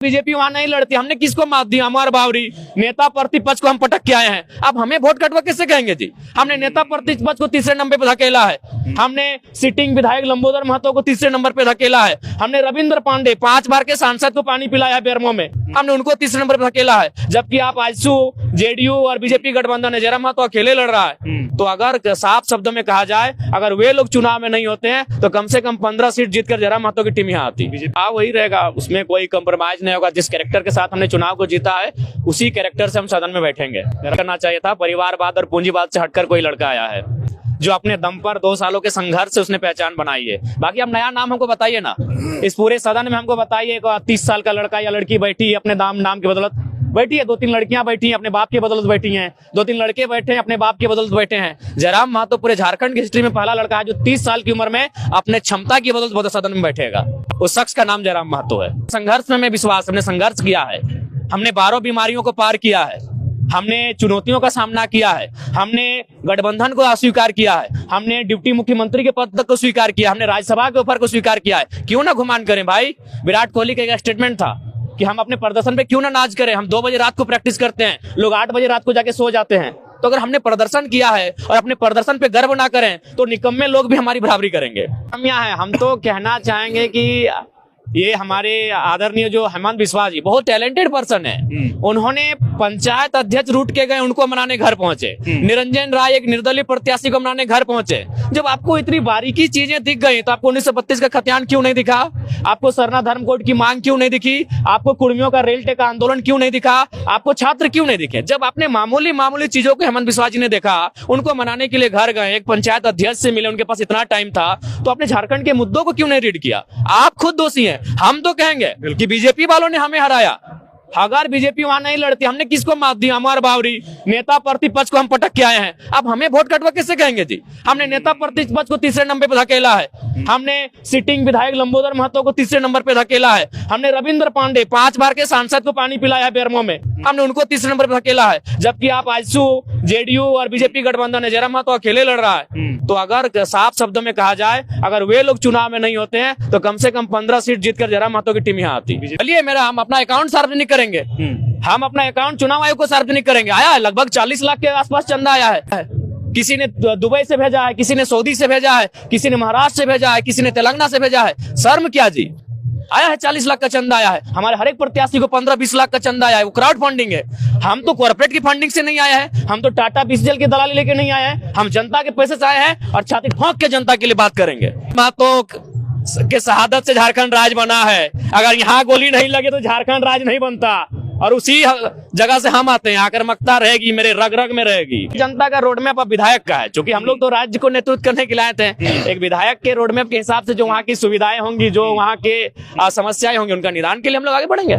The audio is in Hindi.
बीजेपी वहां नहीं लड़ती, हमने किसको मात दी? अमर बावरी नेता प्रतिपक्ष को हम पटक के आए हैं। अब हमें वोट कटवा कैसे कहेंगे जी? हमने नेता प्रतिपक्ष को तीसरे नंबर पे धकेला है, हमने सिटिंग विधायक लंबोदर महतो को तीसरे नंबर पे धकेला है, हमने रविंद्र पांडे 5 बार के सांसद को पानी पिलाया है बेरमो में, हमने उनको तीसरे नंबर पे धकेला है। जबकि आप आजसू जेडीयू और बीजेपी गठबंधन है, जयराम महतो अकेले लड़ रहा है। तो अगर साफ शब्दों में कहा जाए, अगर वे लोग चुनाव में नहीं होते हैं तो कम से कम 15 सीट जीतकर जयराम महतो की टीम यहाँ आती। वही रहेगा, उसमें कोई कंप्रोमाइज नहीं होगा। जिस कैरेक्टर के साथ हमने चुनाव को जीता है उसी कैरेक्टर से हम सदन में बैठेंगे। करना चाहिए था, परिवारवाद और पूंजीवाद से हटकर कोई लड़का आया है जो अपने दम पर 2 सालों के संघर्ष से उसने पहचान बनाई है। बाकी अब नया नाम हमको बताइए ना, इस पूरे सदन में हमको बताइए 30 साल का लड़का या लड़की बैठी है अपने नाम की बदौलत बैठी है, 2-3 लड़कियां बैठी हैं अपने बाप की बदौलत बैठी हैं, 2-3 लड़के बैठे हैं अपने बाप की बदौलत बैठे हैं। जयराम महतो पूरे झारखंड की हिस्ट्री में पहला लड़का है जो 30 साल की उम्र में अपने क्षमता की बदौलत सदन में बैठेगा। उस शख्स का नाम जयराम महतो है। संघर्ष में हमें विश्वास, हमने संघर्ष किया है, हमने 12 बीमारियों को पार किया है, हमने चुनौतियों का सामना किया है, हमने गठबंधन को अस्वीकार किया है, हमने डिप्टी मुख्यमंत्री के पद तक को स्वीकार किया, हमने राज्यसभा के ऊपर को स्वीकार किया है। क्यों ना घुमान करें भाई? विराट कोहली का एक स्टेटमेंट था कि हम अपने प्रदर्शन पे क्यों ना नाच करें। हम 2 बजे रात को प्रैक्टिस करते हैं, लोग 8 बजे रात को जाके सो जाते हैं। तो अगर हमने प्रदर्शन किया है और अपने प्रदर्शन पे गर्व ना करें तो निकम्मे लोग भी हमारी बराबरी करेंगे। हम यहाँ हैं, हम तो कहना चाहेंगे कि ये हमारे आदरणीय जो हेमंत बिस्वा जी बहुत टैलेंटेड पर्सन है, उन्होंने पंचायत अध्यक्ष रूट के गए, उनको मनाने घर पहुंचे। निरंजन राय एक निर्दलीय प्रत्याशी को मनाने घर पहुंचे। जब आपको इतनी बारीकी चीजें दिख गई तो आपको 1932 का खतियान क्यों नहीं दिखा? आपको सरना धर्म कोड की मांग क्यों नहीं दिखी? आपको कुर्मियों का रेल टेका आंदोलन क्यों नहीं दिखा? आपको छात्र क्यों नहीं दिखे? जब आपने मामूली चीजों को हेमंत बिस्वा जी ने देखा, उनको मनाने के लिए घर गए, एक पंचायत अध्यक्ष से मिले, उनके पास इतना टाइम था, तो आपने झारखंड के मुद्दों को क्यों नहीं रीड किया? आप खुद दोषी हैं। हम तो कहेंगे कि बीजेपी वालों ने हमें हराया। अगर बीजेपी वहां नहीं लड़ती, हमने किसको मात दी? अमर बावरी नेता प्रतिपक्ष को हम पटक के आए हैं। अब हमें वोट कटवा कैसे कहेंगे जी? हमने नेता प्रतिपक्ष को तीसरे नंबर पे धकेला है, हमने सिटिंग विधायक लंबोदर महतो को तीसरे नंबर पे धकेला है, हमने रविंद्र पांडे 5 बार के सांसद को पानी पिलाया है बेरमो में, हमने उनको तीसरे नंबर पे धकेला है। जबकि आप आजसू जेडीयू और बीजेपी गठबंधन है, जयराम महतो अकेले लड़ रहा है। तो अगर साफ शब्दों में कहा जाए, अगर वे लोग चुनाव में नहीं होते हैं तो कम से कम 15 सीट जीतकर जयराम महतो की टीम यहाँ आती। चलिए हम अपना अकाउंट सार्वजनिक करेंगे, हम अपना अकाउंट चुनाव आयोग को सार्वजनिक करेंगे। आया है लगभग 40 लाख के आसपास चंदा आया है। किसी ने दुबई से भेजा है, किसी ने सऊदी से भेजा है, किसी ने महाराष्ट्र से भेजा है, किसी ने तेलंगाना से भेजा है। शर्म क्या जी? आया है 40 लाख का चंदा आया है। हमारे हर एक प्रत्याशी को 15-20 लाख का चंदा आया है। वो क्राउड फंडिंग है। हम तो कॉर्पोरेट की फंडिंग से नहीं आए हैं, हम तो टाटा बीसीएल की दलाली लेके नहीं आए हैं, हम जनता के पैसे से आए हैं और छाती ठोक के जनता के लिए बात करेंगे। महतो के शहादत से झारखंड राज्य बना है। अगर यहाँ गोली नहीं लगे तो झारखंड राज्य नहीं बनता। और उसी जगह से हम आते हैं, आक्रामकता रहेगी, मेरे रग रग में रहेगी। जनता का रोडमैप अब विधायक का है, क्योंकि हम लोग तो राज्य को नेतृत्व करने के लिए आए थे। एक विधायक के रोडमैप के हिसाब से जो वहाँ की सुविधाएं होंगी, जो वहाँ के समस्याएं होंगी, उनका निदान के लिए हम लोग आगे बढ़ेंगे।